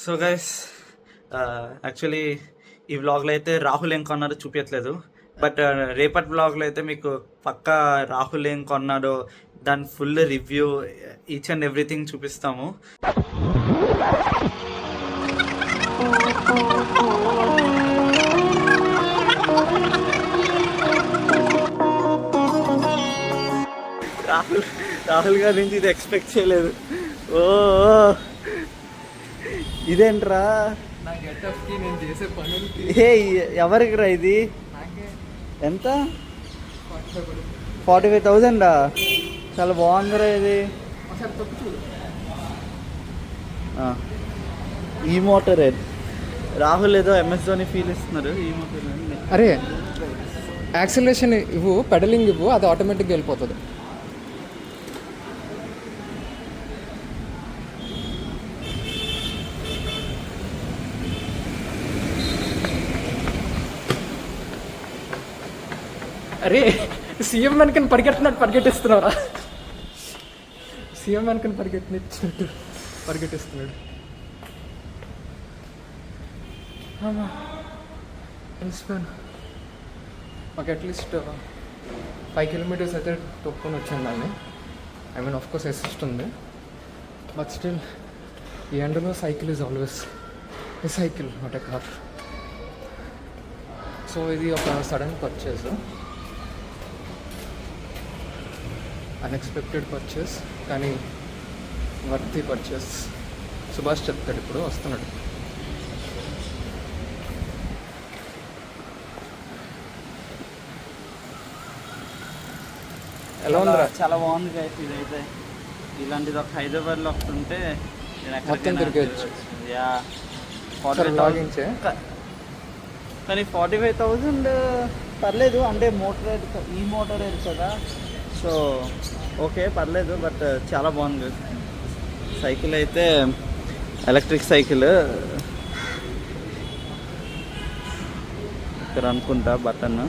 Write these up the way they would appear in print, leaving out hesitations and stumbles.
So guys actually ఈ వ్లాగ్లో అయితే రాహుల్ ఏం కొన్నారో చూపించట్లేదు. బట్ రేపటి వ్లాగ్లో అయితే మీకు పక్కా రాహుల్ ఏం కొన్నాడో దాని full review each and everything చూపిస్తాము. రాహుల్ గారి నుంచి ఇది ఎక్స్పెక్ట్ చేయలేదు. ఓ ఇదేంట్రా ఏ ఎవరికి రా ఇది? ఎంత? 45,000. చాలా బాగుందిరా ఇది. ఈ మోటార్ రాహుల్ ఏదో MS ధోని ఫీల్ ఇస్తున్నారు. ఈ మోటార్ అరే యాక్సిలరేషన్ ఇవ్వు, పెడలింగ్ ఇవ్వు, అది ఆటోమేటిక్గా వెళ్ళిపోతుంది. అరే సీఎం వెనకని పరిగెట్టిస్తున్నారా? సీఎం వెనకని పరిగెట్టిస్తున్నాడు. తెలిసిపోయాను. మాకు అట్లీస్ట్ 5 kilometers అయితే తొక్కుని వచ్చాను దాన్ని. I mean of course assist ఉంది, బట్ స్టిల్ ఈ ఎండలో cycle is always a cycle, not a car. So ఇది ఒక సడన్ పర్చేస్, అన్ఎక్స్పెక్టెడ్ పర్చేస్, కానీ వర్తీ పర్చేస్. సుభాష్ చెప్తాడు, ఇప్పుడు వస్తున్నాడు. ఎలా ఉందిరా? చాలా బాగుంది గైస్. ఇదైతే ఇలాంటిది ఒక హైదరాబాద్లో ఒకటి ఉంటే మొత్తం తిరిగేయచ్చు. కానీ 45,000 పర్లేదు, అంటే ఈ మోటార్ కదా, సో ఓకే పర్లేదు. బట్ చాలా బాగుంది సైకిల్ అయితే. ఎలక్ట్రిక్ సైకిల్ ఇక్కడ అనుకుంటా బటన్.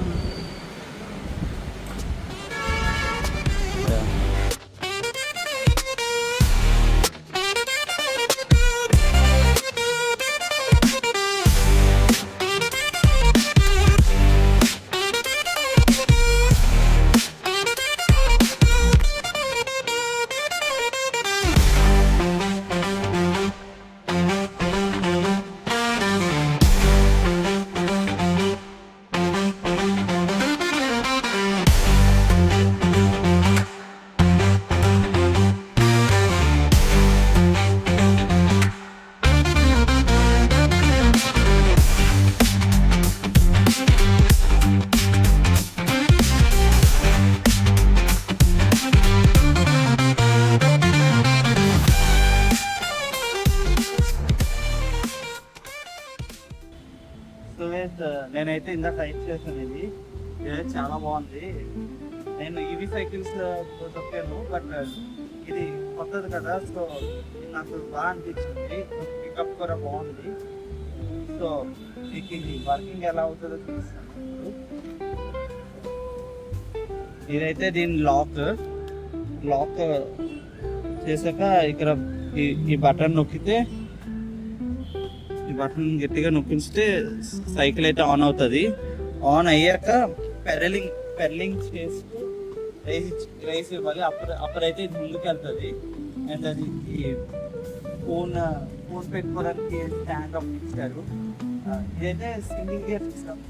నేనైతే ఇందాక టైప్ చేశాను. ఇది చాలా బాగుంది. నేను ఈవీ సైకిల్స్ తొక్కాను, బట్ ఇది కొత్తది కదా, సో నాకు బాగా అనిపించింది. పికప్ కూడా బాగుంది. సో మీకు ఇది వర్కింగ్ ఎలా అవుతుందో చూపిస్తాను. ఇదైతే దీని లాక్ చేశాక ఇక్కడ ఈ బటన్ నొక్కితే, ఈ బటన్ గట్టిగా నొక్కిస్తే సైకిల్ అయితే ఆన్ అవుతుంది. ఆన్ అయ్యాక పెడలింగ్ చేస్తూ రైస్ ఇవ్వాలి. అప్పుడైతే ఇది ముందుకు వెళ్తుంది. అండ్ అది ఫోన్ పెట్టుకోవడానికి స్టాండ్ అప్ ఇచ్చారు. ఇదైతే single gear system.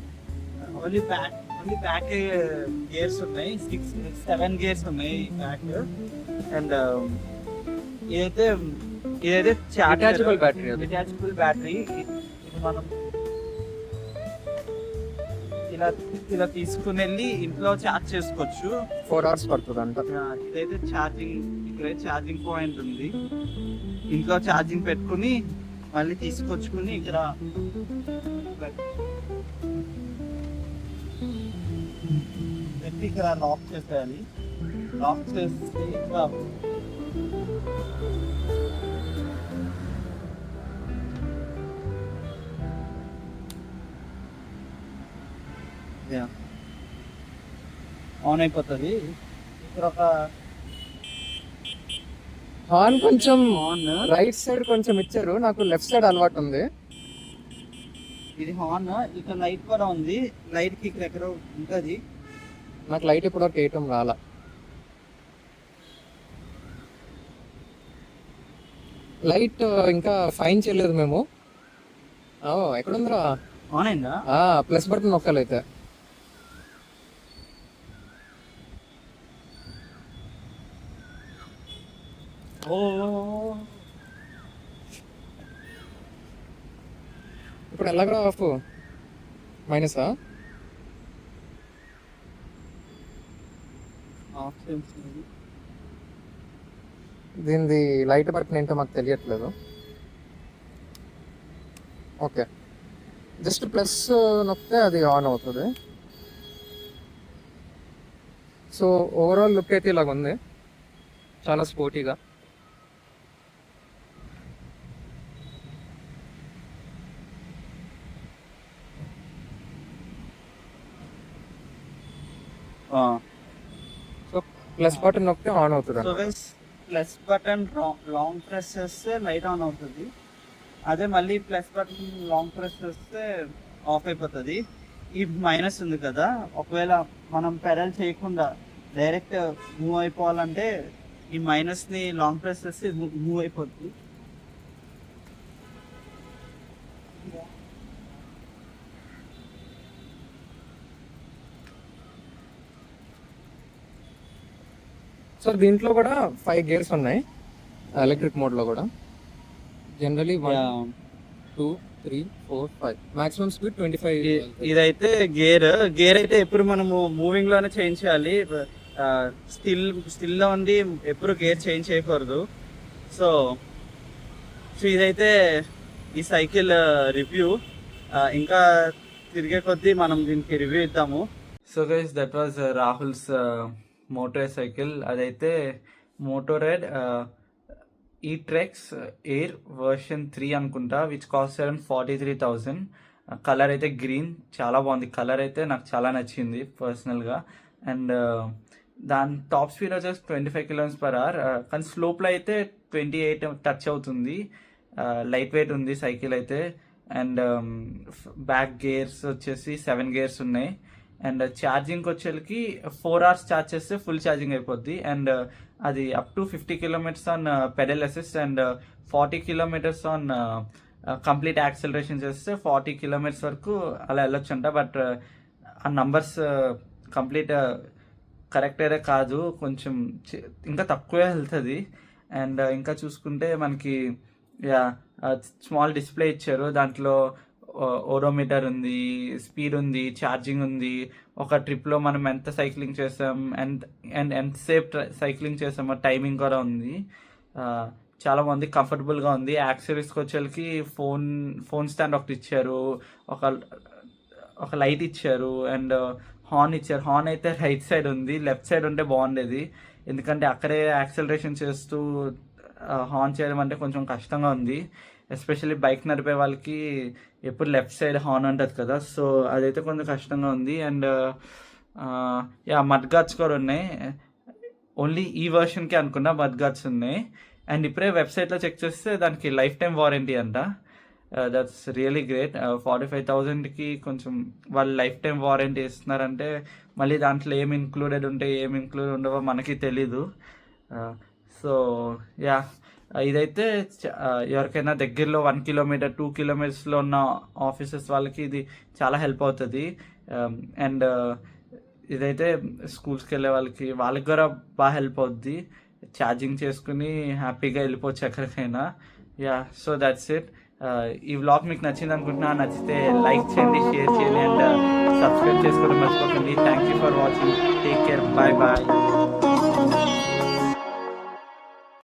Only back gears ఉన్నాయి, 7 గేర్స్ ఉన్నాయి బ్యాక్. అండ్ ఇదైతే డిటాచబుల్ బ్యాటరీ. ఇది మనం ఇలా తీసుకుని వెళ్ళి ఇంట్లో ఛార్జ్ చేసుకోవచ్చు. 4 hours పడుతుంది అంట. ఇదైతే ఇక్కడ ఛార్జింగ్ పాయింట్ ఉంది. ఇంట్లో ఛార్జింగ్ పెట్టుకుని మళ్ళీ తీసుకొచ్చుకుని ఇక్కడ పెట్టి ఇక్కడ లాక్ చేసేయాలి. లాక్ చేస్తే ఇంకా ఆన్ అయిపోతుంది. ఇక్కడ ఒక హార్న్ కొంచెం హార్న్ రైట్ సైడ్ కొంచెం ఇచ్చారు, నాకు లెఫ్ట్ సైడ్ అలవాటు ఉంది. ఇది హార్న్, ఇక్కడ లైట్ కూడా ఉంది. లైట్ కి ఇక్కడ ఎక్కడ ఉంటది. నాకు లైట్ ఇప్పటివరకు వేయటం రాలా. లైట్ ఇంకా ఫైన్ చేయలేదు మేము. ఎక్కడుందిరా? ఆన్ అయిందా? ప్లస్ బటన్ నొక్కాలైతే. ఓ ఇప్పుడు ఎలాగరా ఆఫ్? మైనసా? దీనిది లైట్ బటన్ ఏంటో మాకు తెలియట్లేదు. ఓకే, జస్ట్ ప్లస్ నొక్కితే అది ఆన్ అవుతుంది. సో ఓవరాల్ లుక్ అయితే ఇలాగ ఉంది, చాలా స్పోర్టీగా. సో ప్లస్ బటన్ నొక్కితే ఆన్ అవుతుంది. So plus button long press చేస్తే లైట్ ఆన్ అవుతుంది. అదే మళ్ళీ ప్లస్ బటన్ లాంగ్ ప్రెస్ చేస్తే ఆఫ్ అయిపోతుంది. ఈ మైనస్ ఉంది కదా, ఒకవేళ మనం పెడల్ చేయకుండా డైరెక్ట్ మూవ్ అయిపోవాలంటే ఈ మైనస్ ని లాంగ్ ప్రెస్ చేస్తే మూవ్ అయిపోతుంది. సో దీంట్లో కూడా 5 గేర్స్ ఉన్నాయి ఎలక్ట్రిక్ మోడ్ లో కూడా. Generally 1 2 3 4 5 maximum speed 25. ఇదైతే గేర్ అయితే ఎప్పుడు మనము మూవింగ్ లోనే చేంజ్ చేయాలి. స్టిల్ లో ఉండి ఎప్పుడు గేర్ చేంజ్ చేయకూడదు. సో ఇదైతే ఈ సైకిల్ రివ్యూ. ఇంకా తిరిగే కొద్దీ మనం దీనికి రివ్యూ ఇద్దాము. So guys, that was Rahul's motor cycle. అదైతే మోటోరెడ్ ఈట్రెక్స్ ఎయిర్ వర్షన్ 3 అనుకుంటా, విచ్ కాస్ట్ అరౌండ్ 43,000. కలర్ అయితే గ్రీన్, చాలా బాగుంది. కలర్ అయితే నాకు చాలా నచ్చింది పర్సనల్గా. అండ్ దాని టాప్ స్పీడ్ వచ్చేసి 25 km/h, కానీ స్లోప్లో అయితే 28 టచ్ అవుతుంది. లైట్ వెయిట్ ఉంది సైకిల్ అయితే. అండ్ బ్యాక్ గేర్స్ వచ్చేసి 7 గేర్స్ ఉన్నాయి. అండ్ ఛార్జింగ్కి వచ్చేకి 4 hours ఛార్జ్ చేస్తే ఫుల్ ఛార్జింగ్ అయిపోద్ది. అండ్ అది up to 50 km on pedal assist and 40 km on complete acceleration చేస్తే 40 km వరకు అలా వెళ్ళొచ్చు అంట. బట్ ఆ నంబర్స్ కంప్లీట్ కరెక్ట్ అయితే కాదు, కొంచెం ఇంకా తక్కువే వెళ్తుంది. అండ్ ఇంకా చూసుకుంటే మనకి స్మాల్ డిస్ప్లే ఇచ్చారు. దాంట్లో ఓడోమీటర్ ఉంది, స్పీడ్ ఉంది, ఛార్జింగ్ ఉంది, ఒక ట్రిప్లో మనం ఎంత సైక్లింగ్ చేసాం అండ్ ఎంతసేపు సైక్లింగ్ చేసామో టైమింగ్ కూడా ఉంది. చాలా బాగుంది, కంఫర్టబుల్గా ఉంది. యాక్సెసరీస్కి వచ్చేకి ఫోన్ స్టాండ్ ఒకటి ఇచ్చారు, ఒక లైట్ ఇచ్చారు అండ్ హార్న్ ఇచ్చారు. హార్న్ అయితే రైట్ సైడ్ ఉంది, లెఫ్ట్ సైడ్ ఉంటే బాగుండేది. ఎందుకంటే అక్కడే యాక్సెలరేషన్ చేస్తూ హార్న్ చేయడం అంటే కొంచెం కష్టంగా ఉంది. ఎస్పెషల్లీ బైక్ నడిపే వాళ్ళకి ఎప్పుడు లెఫ్ట్ సైడ్ హార్న్ ఉంటుంది కదా, సో అదైతే కొంచెం కష్టంగా ఉంది. అండ్ మడ్ గార్డ్స్ కూడా ఉన్నాయి. ఓన్లీ ఈ వర్షన్కి అనుకున్నా మడ్ గార్డ్స్ ఉన్నాయి. అండ్ ఇప్పుడే వెబ్సైట్లో చెక్ చేస్తే దానికి లైఫ్ టైం వారంటీ అంట. That's really great. 45,000కి కొంచెం వాళ్ళు లైఫ్ టైం వారంటీ ఇస్తున్నారంటే మళ్ళీ దాంట్లో ఏమి ఇంక్లూడెడ్ ఉంటాయి ఏమి ఇంక్లూడ్ ఉండవో మనకి తెలీదు. సో ఇదైతే ఎవరికైనా దగ్గరలో 1 kilometer 2 kilometersలో ఉన్న ఆఫీసెస్ వాళ్ళకి ఇది చాలా హెల్ప్ అవుతుంది. అండ్ ఇదైతే స్కూల్స్కి వెళ్ళే వాళ్ళకి కూడా బాగా హెల్ప్ అవుద్ది. ఛార్జింగ్ చేసుకుని హ్యాపీగా వెళ్ళిపోవచ్చు ఎక్కడికైనా. So that's it. ఈ వ్లాగ్ మీకు నచ్చింది అనుకుంటున్నా. నచ్చితే లైక్ చేయండి, షేర్ చేయండి అండ్ సబ్స్క్రైబ్ చేసుకోవడం మర్చిపోకండి. Thank you for watching. Take care. Bye bye.